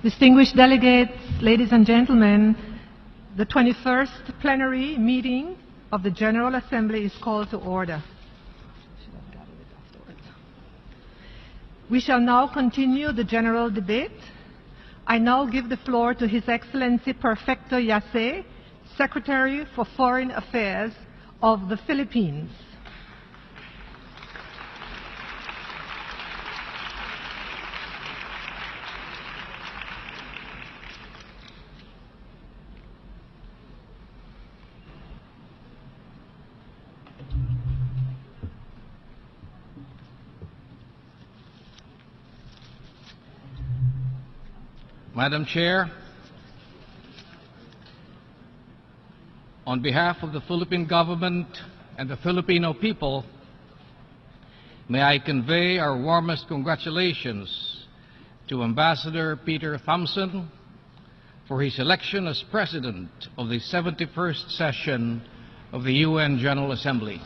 Distinguished delegates, ladies and gentlemen, the 21st plenary meeting of the General Assembly is called to order. We shall now continue the general debate. I now give the floor to His Excellency Perfecto Yasay, Secretary for Foreign Affairs of the Philippines. Madam Chair, on behalf of the Philippine government and the Filipino people, may I convey our warmest congratulations to Ambassador Peter Thompson for his election as President of the 71st session of the UN General Assembly.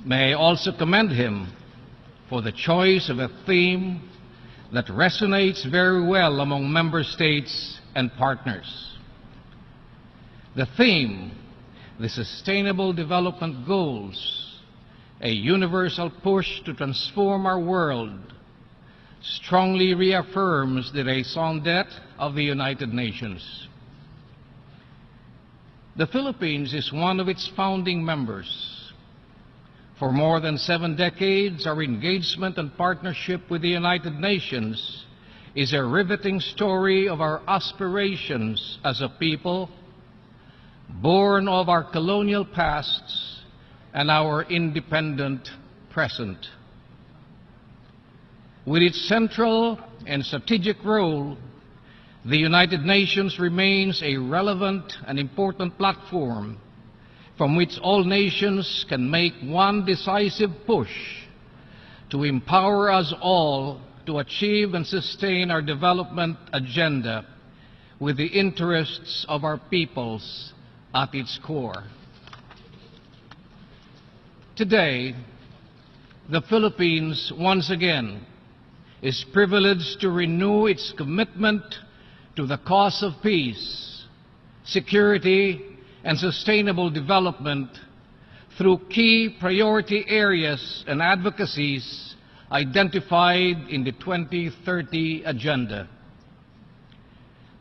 May I also commend him for the choice of a theme that resonates very well among member states and partners. The theme, the Sustainable Development Goals, a universal push to transform our world, strongly reaffirms the raison d'etre of the United Nations. The Philippines is one of its founding members. For more than 7 decades, our engagement and partnership with the United Nations is a riveting story of our aspirations as a people, born of our colonial pasts and our independent present. With its central and strategic role, the United Nations remains a relevant and important platform from which all nations can make one decisive push to empower us all to achieve and sustain our development agenda with the interests of our peoples at its core. Today, the Philippines once again is privileged to renew its commitment to the cause of peace, security, and sustainable development through key priority areas and advocacies identified in the 2030 Agenda.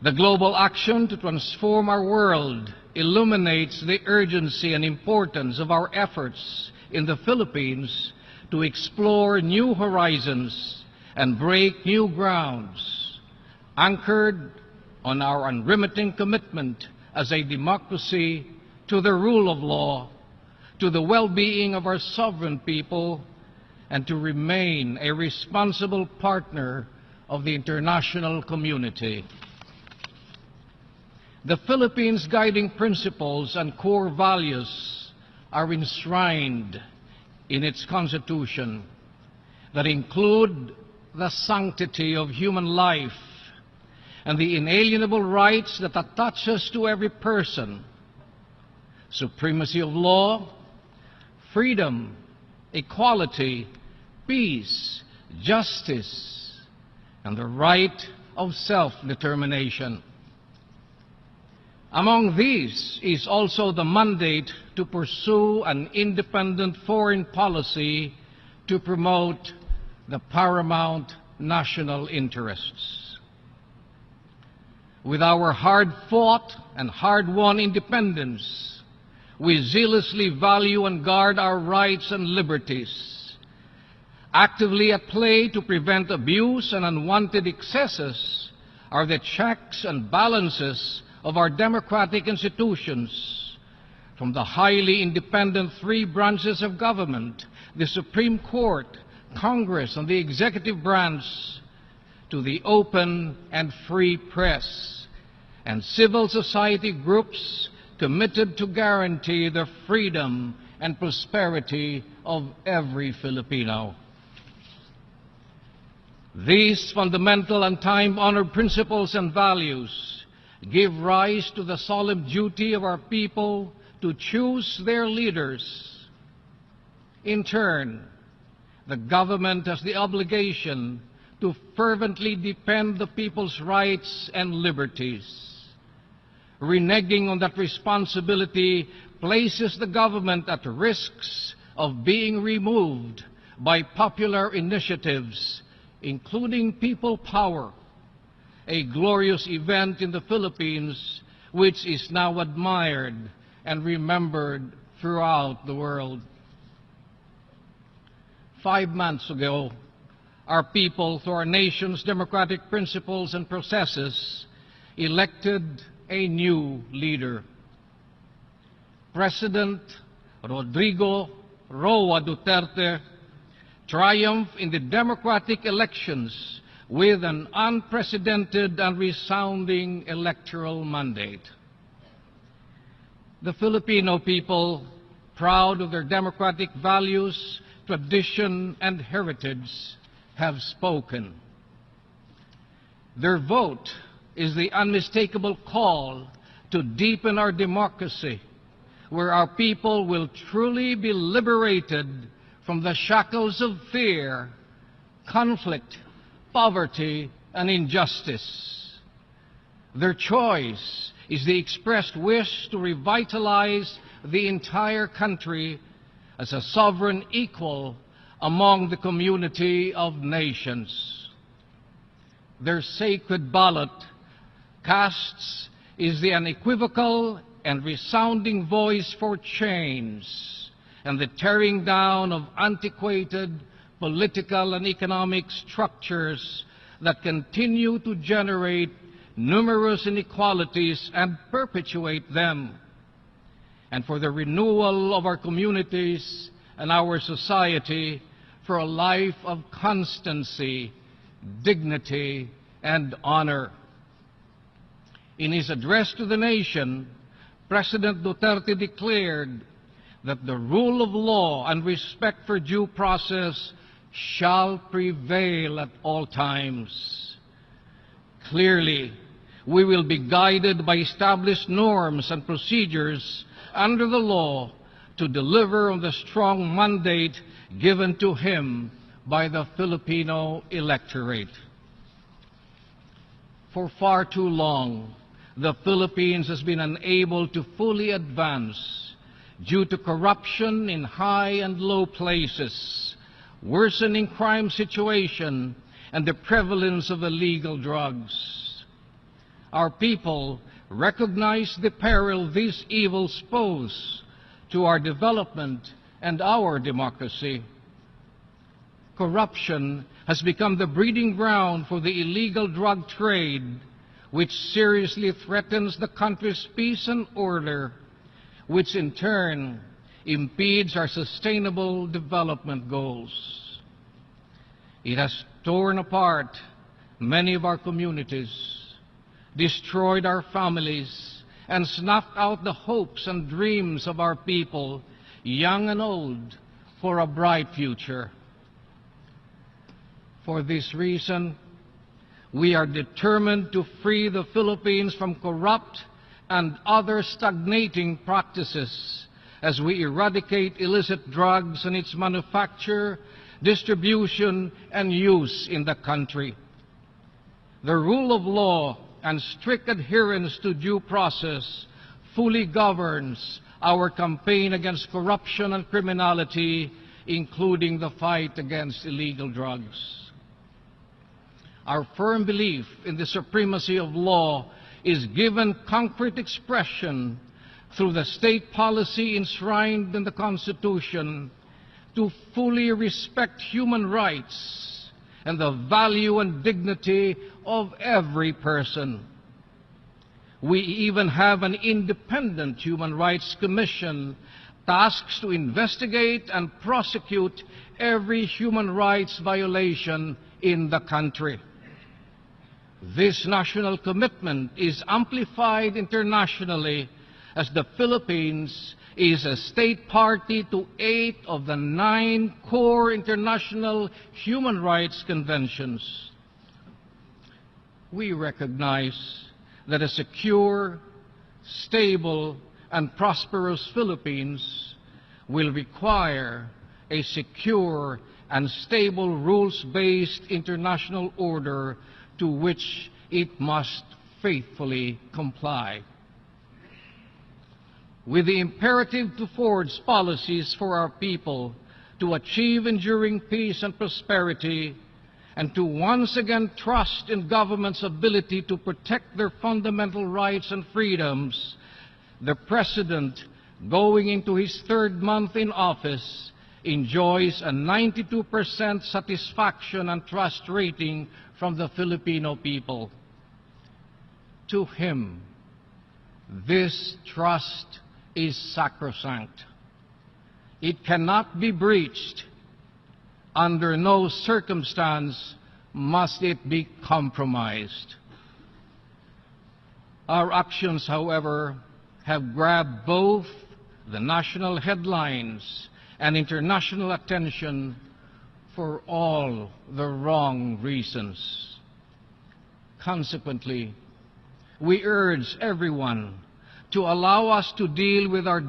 The global action to transform our world illuminates the urgency and importance of our efforts in the Philippines to explore new horizons and break new grounds, anchored on our unremitting commitment as a democracy to the rule of law, to the well-being of our sovereign people, and to remain a responsible partner of the international community. The Philippines' guiding principles and core values are enshrined in its Constitution that include the sanctity of human life and the inalienable rights that attach us to every person, supremacy of law, freedom, equality, peace, justice, and the right of self-determination. Among these is also the mandate to pursue an independent foreign policy to promote the paramount national interests. With our hard-fought and hard-won independence, we zealously value and guard our rights and liberties. Actively at play to prevent abuse and unwanted excesses are the checks and balances of our democratic institutions, from the highly independent 3 branches of government, the Supreme Court, Congress, and the executive branch, to the open and free press, and civil society groups committed to guarantee the freedom and prosperity of every Filipino. These fundamental and time-honored principles and values give rise to the solemn duty of our people to choose their leaders. In turn, the government has the obligation to fervently defend the people's rights and liberties. Reneging on that responsibility places the government at risks of being removed by popular initiatives, including people power, a glorious event in the Philippines which is now admired and remembered throughout the world. 5 months ago, our people, through our nation's democratic principles and processes, elected a new leader. President Rodrigo Roa Duterte triumphed in the democratic elections with an unprecedented and resounding electoral mandate. The Filipino people, proud of their democratic values, tradition, and heritage, have spoken. Their vote is the unmistakable call to deepen our democracy, where our people will truly be liberated from the shackles of fear, conflict, poverty, and injustice. Their choice is the expressed wish to revitalize the entire country as a sovereign equal among the community of nations. Their sacred ballot casts is the unequivocal and resounding voice for change and the tearing down of antiquated political and economic structures that continue to generate numerous inequalities and perpetuate them, and for the renewal of our communities and our society for a life of constancy, dignity, and honor. In his address to the nation, President Duterte declared that the rule of law and respect for due process shall prevail at all times. Clearly, we will be guided by established norms and procedures under the law to deliver on the strong mandate given to him by the Filipino electorate. For far too long, the Philippines has been unable to fully advance due to corruption in high and low places, worsening crime situation, and the prevalence of illegal drugs. Our people recognize the peril these evils pose to our development and our democracy. Corruption has become the breeding ground for the illegal drug trade, which seriously threatens the country's peace and order, which in turn impedes our sustainable development goals. It has torn apart many of our communities, destroyed our families, and snuffed out the hopes and dreams of our people, young and old, for a bright future. For this reason, we are determined to free the Philippines from corrupt and other stagnating practices as we eradicate illicit drugs and its manufacture, distribution, and use in the country. The rule of law and strict adherence to due process fully governs our campaign against corruption and criminality, including the fight against illegal drugs. Our firm belief in the supremacy of law is given concrete expression through the state policy enshrined in the Constitution to fully respect human rights and the value and dignity of every person. We even have an independent Human Rights Commission tasked to investigate and prosecute every human rights violation in the country. This national commitment is amplified internationally as the Philippines is a state party to 8 of the 9 core international human rights conventions. We recognize that a secure, stable, and prosperous Philippines will require a secure and stable rules-based international order to which it must faithfully comply. With the imperative to forge policies for our people to achieve enduring peace and prosperity, and to once again trust in government's ability to protect their fundamental rights and freedoms, the President, going into his third month in office, enjoys a 92% satisfaction and trust rating from the Filipino people. To him, this trust is sacrosanct. It cannot be breached. Under no circumstance must it be compromised. Our actions, however, have grabbed both the national headlines and international attention for all the wrong reasons. Consequently, we urge everyone to allow us to deal with our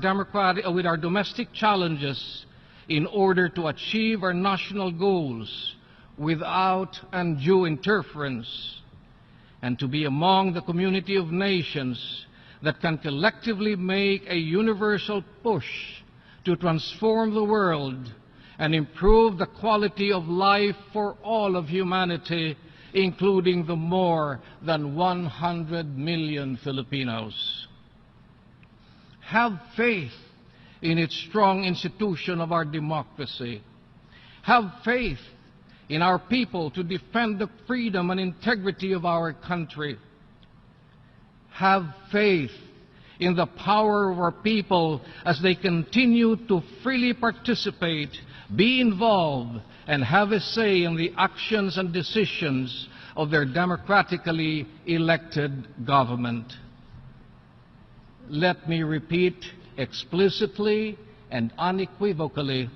domestic challenges in order to achieve our national goals without undue interference, and to be among the community of nations that can collectively make a universal push to transform the world and improve the quality of life for all of humanity, including the more than 100 million Filipinos. Have faith in its strong institution of our democracy. Have faith in our people to defend the freedom and integrity of our country. Have faith in the power of our people as they continue to freely participate, be involved, and have a say in the actions and decisions of their democratically elected government. Let me repeat explicitly and unequivocally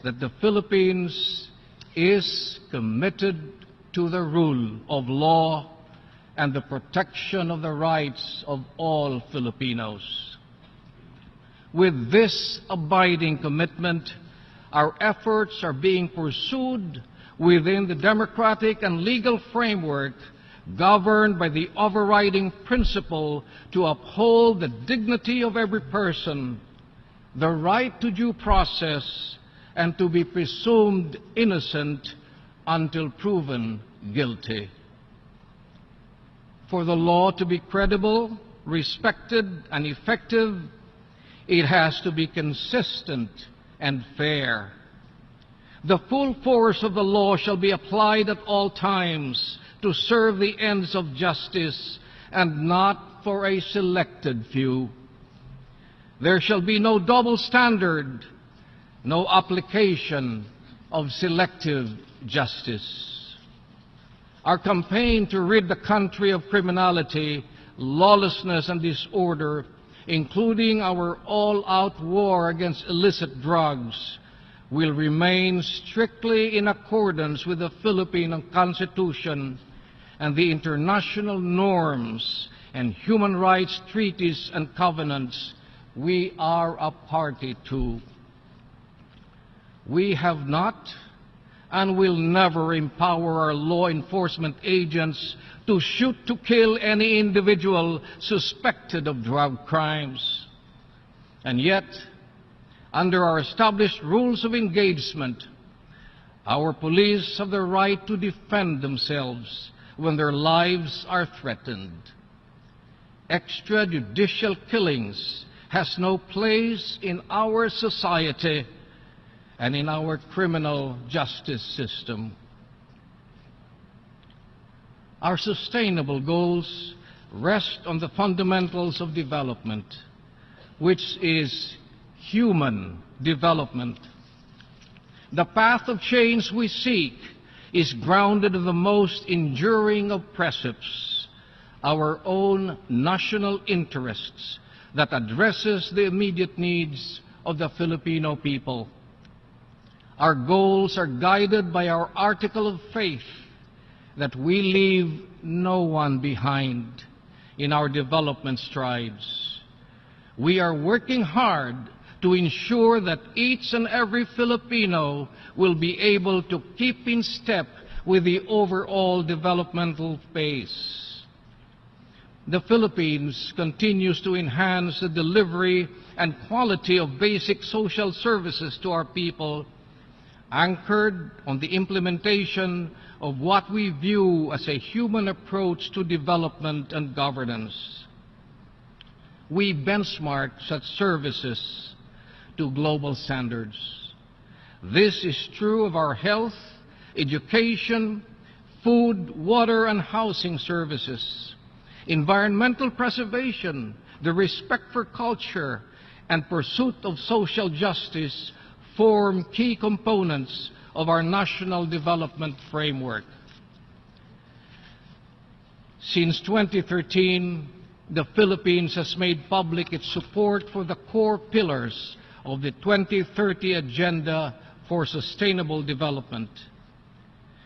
that the Philippines is committed to the rule of law and the protection of the rights of all Filipinos. With this abiding commitment, our efforts are being pursued within the democratic and legal framework governed by the overriding principle to uphold the dignity of every person, the right to due process, and to be presumed innocent until proven guilty. For the law to be credible, respected, and effective, it has to be consistent and fair. The full force of the law shall be applied at all times to serve the ends of justice and not for a selected few. There shall be no double standard, no application of selective justice. Our campaign to rid the country of criminality, lawlessness, and disorder, including our all-out war against illicit drugs, will remain strictly in accordance with the Philippine Constitution and the international norms and human rights treaties and covenants we are a party to. We have not and will never empower our law enforcement agents to shoot to kill any individual suspected of drug crimes. And yet, under our established rules of engagement, our police have the right to defend themselves when their lives are threatened. Extrajudicial killings has no place in our society and in our criminal justice system. Our sustainable goals rest on the fundamentals of development, which is human development. The path of change we seek is grounded in the most enduring of precepts, our own national interests that addresses the immediate needs of the Filipino people. Our goals are guided by our article of faith that we leave no one behind in our development strides. We are working hard to ensure that each and every Filipino will be able to keep in step with the overall developmental pace. The Philippines continues to enhance the delivery and quality of basic social services to our people, anchored on the implementation of what we view as a human approach to development and governance. We benchmark such services to global standards. This is true of our health, education, food, water, and housing services, environmental preservation, the respect for culture, and pursuit of social justice form key components of our national development framework. Since 2013, the Philippines has made public its support for the core pillars of the 2030 Agenda for Sustainable Development.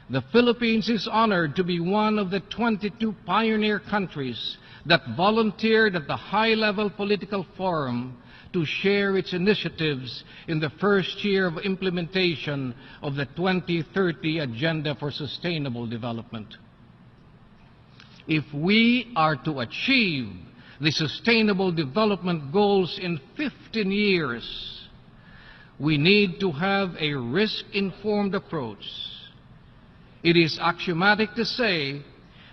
The Philippines is honored to be one of the 22 pioneer countries that volunteered at the high-level political forum to share its initiatives in the first year of implementation of the 2030 Agenda for Sustainable Development. If we are to achieve the Sustainable Development Goals in 15 years, we need to have a risk-informed approach. It is axiomatic to say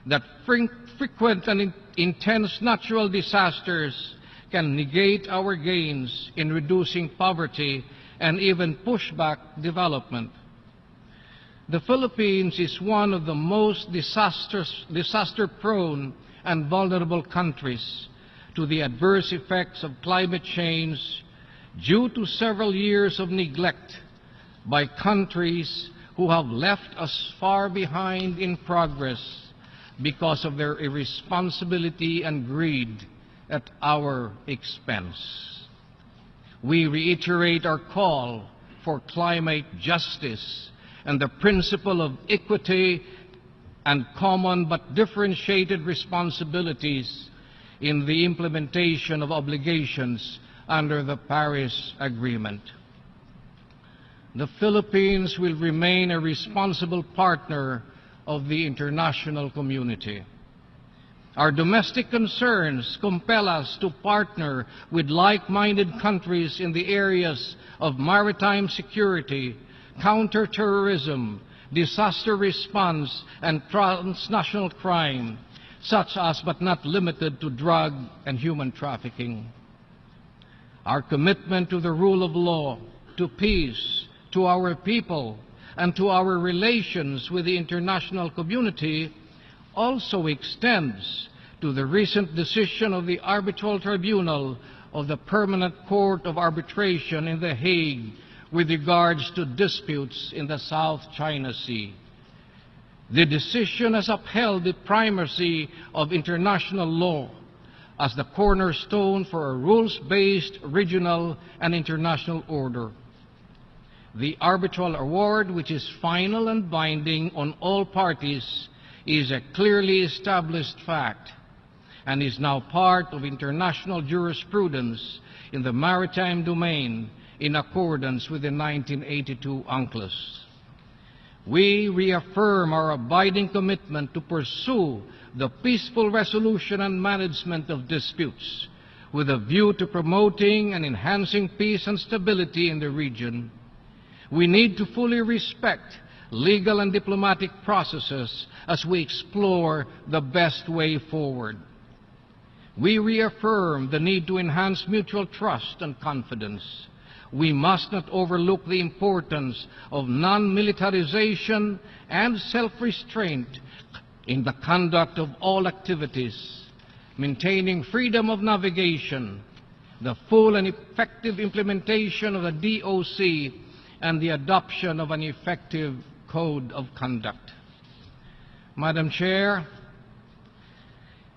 that frequent and intense natural disasters can negate our gains in reducing poverty and even push back development. The Philippines is one of the most disaster-prone and vulnerable countries to the adverse effects of climate change due to several years of neglect by countries who have left us far behind in progress because of their irresponsibility and greed at our expense. We reiterate our call for climate justice and the principle of equity and common but differentiated responsibilities in the implementation of obligations under the Paris Agreement. The Philippines will remain a responsible partner of the international community. Our domestic concerns compel us to partner with like-minded countries in the areas of maritime security, counterterrorism, disaster response, and transnational crime, such as but not limited to drug and human trafficking. Our commitment to the rule of law, to peace, to our people, and to our relations with the international community also extends to the recent decision of the Arbitral Tribunal of the Permanent Court of Arbitration in The Hague with regards to disputes in the South China Sea. The decision has upheld the primacy of international law as the cornerstone for a rules-based regional and international order. The arbitral award, which is final and binding on all parties, is a clearly established fact and is now part of international jurisprudence in the maritime domain in accordance with the 1982 UNCLOS. We reaffirm our abiding commitment to pursue the peaceful resolution and management of disputes with a view to promoting and enhancing peace and stability in the region. We need to fully respect legal and diplomatic processes as we explore the best way forward. We reaffirm the need to enhance mutual trust and confidence. We must not overlook the importance of non-militarization and self-restraint in the conduct of all activities, maintaining freedom of navigation, the full and effective implementation of the DOC, and the adoption of an effective code of conduct. Madam Chair,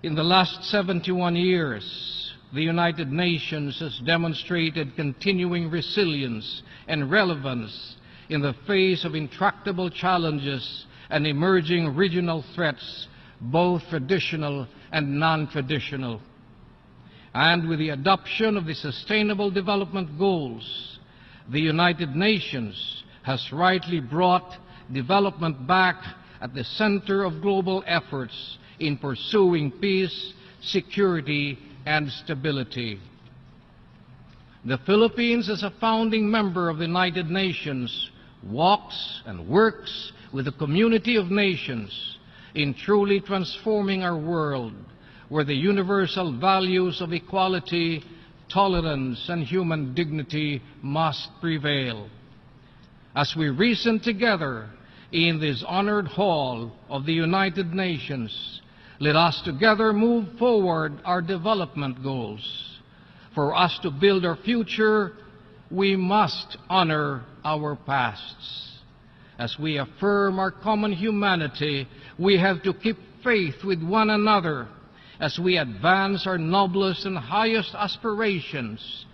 in the last 71 years, the United Nations has demonstrated continuing resilience and relevance in the face of intractable challenges and emerging regional threats, both traditional and non-traditional. and with the adoption of the Sustainable Development Goals, the United Nations has rightly brought development back at the center of global efforts in pursuing peace, security, and stability. The Philippines, as a founding member of the United Nations, walks and works with the community of nations in truly transforming our world, where the universal values of equality, tolerance, and human dignity must prevail. As we reason together in this honored hall of the United Nations, let us together move forward our development goals. For us to build our future, we must honor our pasts. As we affirm our common humanity, we have to keep faith with one another as we advance our noblest and highest aspirations,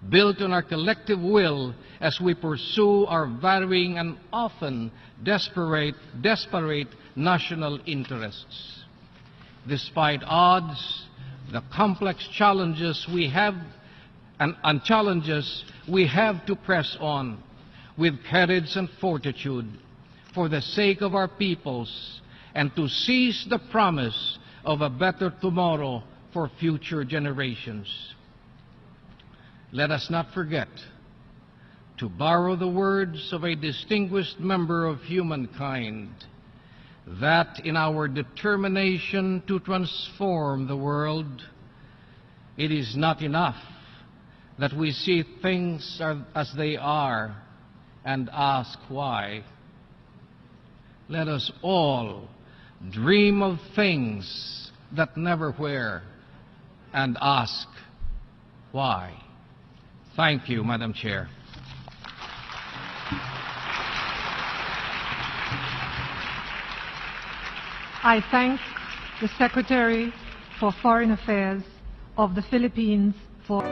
built on our collective will as we pursue our varying and often desperate national interests. Despite odds, the complex challenges we have and challenges we have to press on with courage and fortitude for the sake of our peoples and to seize the promise of a better tomorrow for future generations. Let us not forget, to borrow the words of a distinguished member of humankind, that in our determination to transform the world, it is not enough that we see things as they are and ask why. Let us all dream of things that never were and ask why. Thank you, Madam Chair. I thank the Secretary for Foreign Affairs of the Philippines for